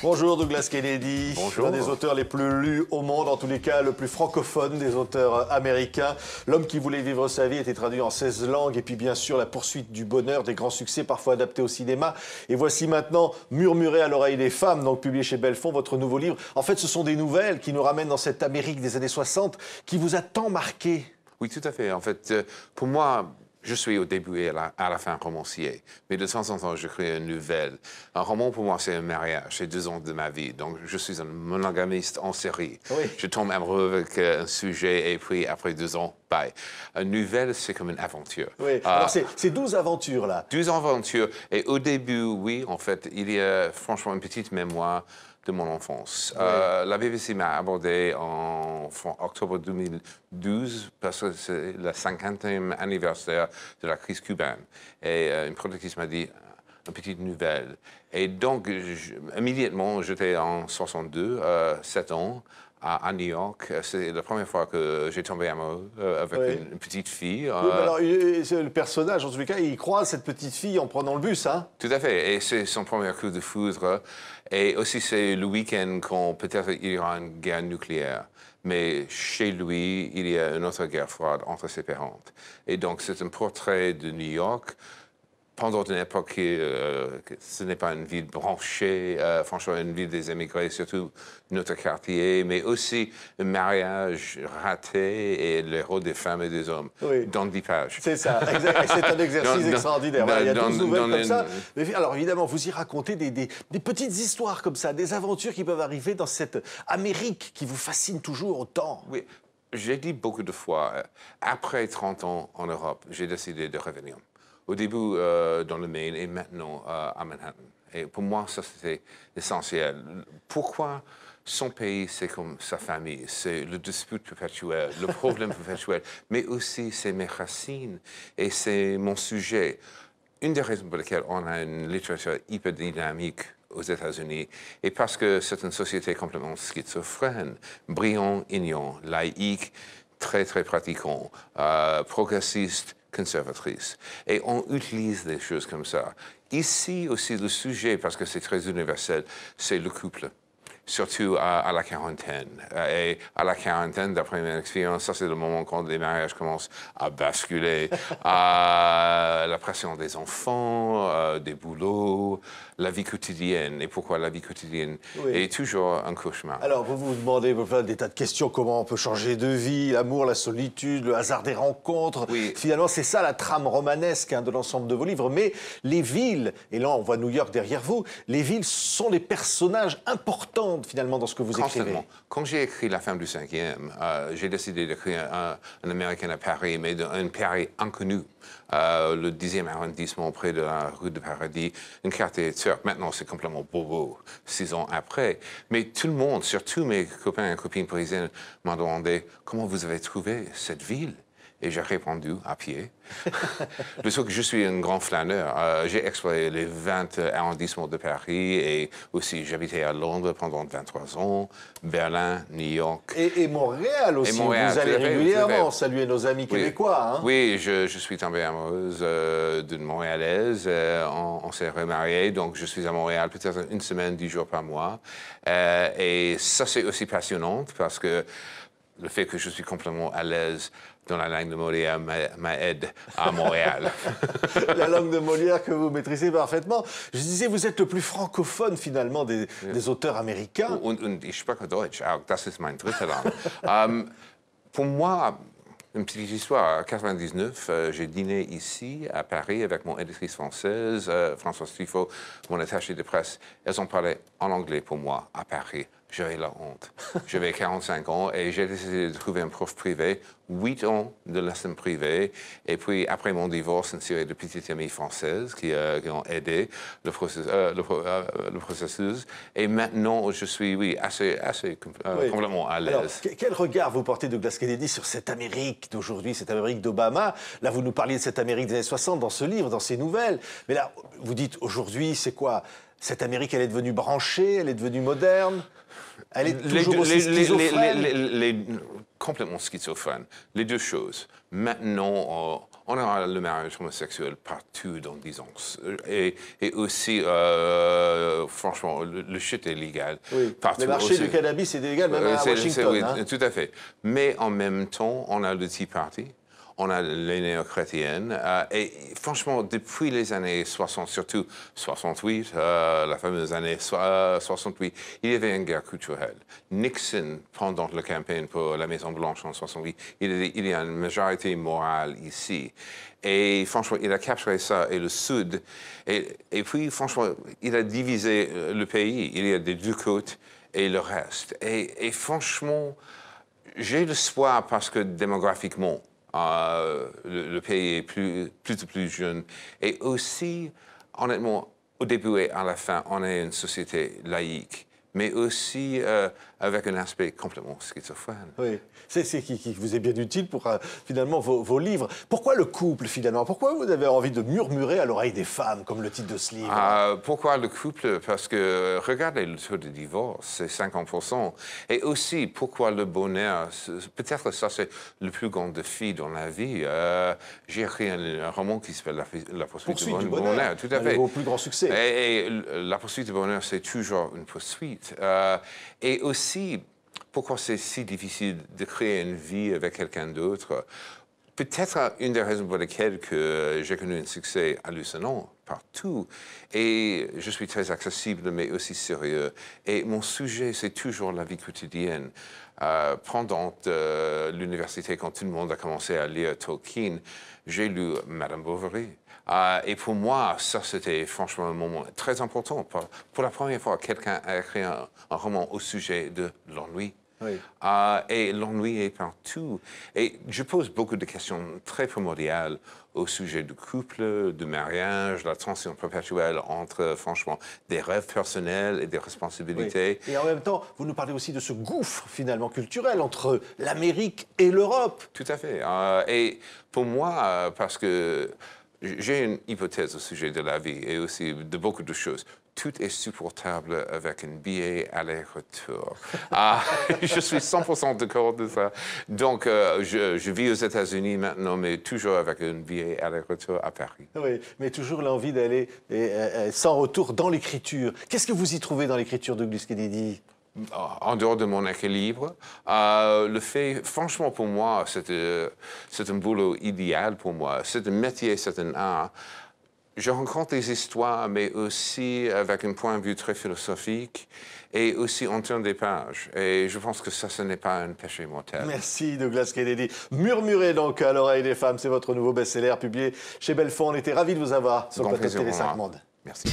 Bonjour Douglas Kennedy. Bonjour. L'un des auteurs les plus lus au monde, en tous les cas le plus francophone des auteurs américains. L'homme qui voulait vivre sa vie a été traduit en 16 langues. Et puis bien sûr la poursuite du bonheur, des grands succès parfois adaptés au cinéma. Et voici maintenant Murmurer à l'oreille des femmes, donc publié chez Belfond, votre nouveau livre. En fait ce sont des nouvelles qui nous ramènent dans cette Amérique des années 60 qui vous a tant marqué. Oui, tout à fait. En fait, pour moi, je suis au début et à la fin romancier. Mais de temps en temps, je crée une nouvelle. Un roman, pour moi, c'est un mariage. C'est 2 ans de ma vie. Donc, je suis un monogamiste en série. Oui. Je tombe amoureux avec un sujet et puis, après 2 ans, bye. Une nouvelle, c'est comme une aventure. Oui. Alors c'est 12 aventures là. 12 aventures. Et au début, oui, en fait, il y a franchement une petite mémoire de mon enfance. Oui. La BBC m'a abordé en octobre 2012 parce que c'est le 50e anniversaire de la crise cubaine. Et une productrice m'a dit une petite nouvelle. Et donc, immédiatement, j'étais en 62, 7 ans, à New York. C'est la première fois que j'ai tombé amoureux avec Oui. une petite fille. Oui, mais alors, le personnage, en tous les cas, il croise cette petite fille en prenant le bus, hein. Tout à fait. Et c'est son premier coup de foudre. Et aussi, c'est le week-end quand peut-être il y aura une guerre nucléaire. Mais chez lui, il y a une autre guerre froide entre ses parents. Et donc, c'est un portrait de New York pendant une époque ce n'est pas une ville branchée, franchement une ville des émigrés, surtout notre quartier, mais aussi un mariage raté et les rôles des femmes et des hommes Oui. dans 10 pages. C'est ça, c'est un exercice extraordinaire. Voilà, il y a 12 nouvelles comme ça. une- Mais alors évidemment, vous y racontez des petites histoires comme ça, des aventures qui peuvent arriver dans cette Amérique qui vous fascine toujours autant. Oui, j'ai dit beaucoup de fois, après 30 ans en Europe, j'ai décidé de revenir. Au début dans le Maine et maintenant à Manhattan. Et pour moi, ça c'était essentiel. Pourquoi son pays, c'est comme sa famille, c'est le dispute perpétuel, le problème perpétuel, mais aussi c'est mes racines et c'est mon sujet. Une des raisons pour lesquelles on a une littérature hyper dynamique aux États-Unis est parce que c'est une société complètement schizophrène, brillant, ignorant, laïque, très, très pratiquant, progressiste, conservatrice. Et on utilise des choses comme ça. Ici aussi, le sujet, parce que c'est très universel, c'est le couple. Surtout à la quarantaine. Et à la quarantaine, d'après mon expérience, ça c'est le moment quand les mariages commencent à basculer, à la pression des enfants, des boulots, la vie quotidienne. Et pourquoi la vie quotidienne Oui. est toujours un cauchemar. Alors vous vous demandez vous faites des tas de questions, comment on peut changer de vie, l'amour, la solitude, le hasard des rencontres. Oui. Finalement, c'est ça la trame romanesque de l'ensemble de vos livres. Mais les villes, et là on voit New York derrière vous, les villes sont les personnages importants finalement dans ce que vous écrivez. Constamment. Quand j'ai écrit La femme du 5e, j'ai décidé d'écrire un Américain à Paris, mais un Paris inconnu. Le 10e arrondissement près de la rue de Paradis, un quartier turc. Maintenant, c'est complètement bobo, 6 ans après. Mais tout le monde, surtout mes copains et copines parisiennes, m'ont demandé comment vous avez trouvé cette ville. Et j'ai répondu à pied. Le truc que je suis un grand flâneur. J'ai exploré les 20 arrondissements de Paris et aussi j'habitais à Londres pendant 23 ans, Berlin, New York. Et Montréal aussi, Montréal, vous allez tout à fait, régulièrement tout à fait. saluer nos amis québécois. Hein. Oui, je suis tombée amoureuse d'une Montréalaise. On s'est remariés, donc je suis à Montréal peut-être 1 semaine, 10 jours par mois. Et ça, c'est aussi passionnant parce que le fait que je suis complètement à l'aise dans la langue de Molière m'aide à Montréal. La langue de Molière que vous maîtrisez parfaitement. Je disais, vous êtes le plus francophone finalement des auteurs américains. Und ich spreche Deutsch, auch das ist mein dritte Land. Pour moi, une petite histoire. En 99, j'ai dîné ici, à Paris, avec mon éditrice française, Françoise Truffaut, mon attaché de presse. Elles ont parlé en anglais pour moi, à Paris. J'avais la honte. J'avais 45 ans et j'ai décidé de trouver un prof privé, 8 ans de leçons privées. Et puis, après mon divorce, une série de petites amies françaises qui ont aidé le processus. Et maintenant, je suis, oui, assez complètement à Alors, l'aise. quel regard vous portez, Douglas Kennedy, sur cette Amérique d'aujourd'hui, cette Amérique d'Obama? Là, vous nous parliez de cette Amérique des années 60 dans ce livre, dans ces nouvelles. Mais là, vous dites, aujourd'hui, c'est quoi? Cette Amérique, elle est devenue branchée, elle est devenue moderne? Elle est toujours aussi schizophrène? Complètement schizophrène. Les deux choses. Maintenant, on aura le mariage homosexuel partout dans 10 ans. Et aussi, franchement, le shit est légal. Oui. Partout. Le marché du cannabis est illégal, même à Washington. Oui, hein. tout à fait. Mais en même temps, on a le Tea Party. On a les néo-chrétiennes. Et franchement, depuis les années 60, surtout 68, la fameuse année 68, il y avait une guerre culturelle. Nixon, pendant la campagne pour la Maison-Blanche en 68, il y a une majorité morale ici. Et franchement, il a capturé ça et le Sud. Et puis, franchement, il a divisé le pays. Il y a des deux côtes et le reste. Et franchement, j'ai l'espoir parce que démographiquement, le pays est plus jeune. Et aussi, honnêtement, au début et à la fin, on est une société laïque, mais aussi avec un aspect complètement schizophrène. Oui, c'est qui vous est bien utile pour finalement vos livres. Pourquoi le couple finalement? Pourquoi vous avez envie de murmurer à l'oreille des femmes, comme le titre de ce livre? Pourquoi le couple? Parce que regardez le taux de divorce, c'est 50%. Et aussi, pourquoi le bonheur? Peut-être ça, c'est le plus grand défi dans la vie. J'ai écrit un roman qui s'appelle La poursuite du bonheur. Tout à fait. Au plus grand succès. Et la poursuite du bonheur, c'est toujours une poursuite. Et aussi, pourquoi c'est si difficile de créer une vie avec quelqu'un d'autre? Peut-être une des raisons pour lesquelles j'ai connu un succès hallucinant partout. Et je suis très accessible, mais aussi sérieux. Et mon sujet, c'est toujours la vie quotidienne. Pendant l'université, quand tout le monde a commencé à lire Tolkien, j'ai lu Madame Bovary. Et pour moi, ça, c'était franchement un moment très important. Pour la première fois, quelqu'un a écrit un roman au sujet de l'ennui. Oui. Et l'ennui est partout. Et je pose beaucoup de questions très primordiales au sujet du couple, du mariage, la tension perpétuelle entre, franchement, des rêves personnels et des responsabilités. Oui. Et en même temps, vous nous parlez aussi de ce gouffre, finalement, culturel entre l'Amérique et l'Europe. Tout à fait. Et pour moi, parce que j'ai une hypothèse au sujet de la vie et aussi de beaucoup de choses. Tout est supportable avec un billet aller-retour. Je suis 100% d'accord de ça. Donc, je vis aux États-Unis maintenant, mais toujours avec un billet aller-retour à Paris. Oui, mais toujours l'envie d'aller sans retour dans l'écriture. Qu'est-ce que vous y trouvez dans l'écriture de Douglas Kennedy? En dehors de mon équilibre, le fait, franchement, pour moi, c'est un boulot idéal pour moi. C'est un métier, c'est un art. Je rencontre des histoires, mais aussi avec un point de vue très philosophique et aussi on tourne des pages. Et je pense que ça, ce n'est pas un péché mortel. Merci Douglas Kennedy. Murmurez donc à l'oreille des femmes, c'est votre nouveau best-seller publié chez Belfond. On était ravis de vous avoir sur le plateau de Télé 5 Monde. Merci.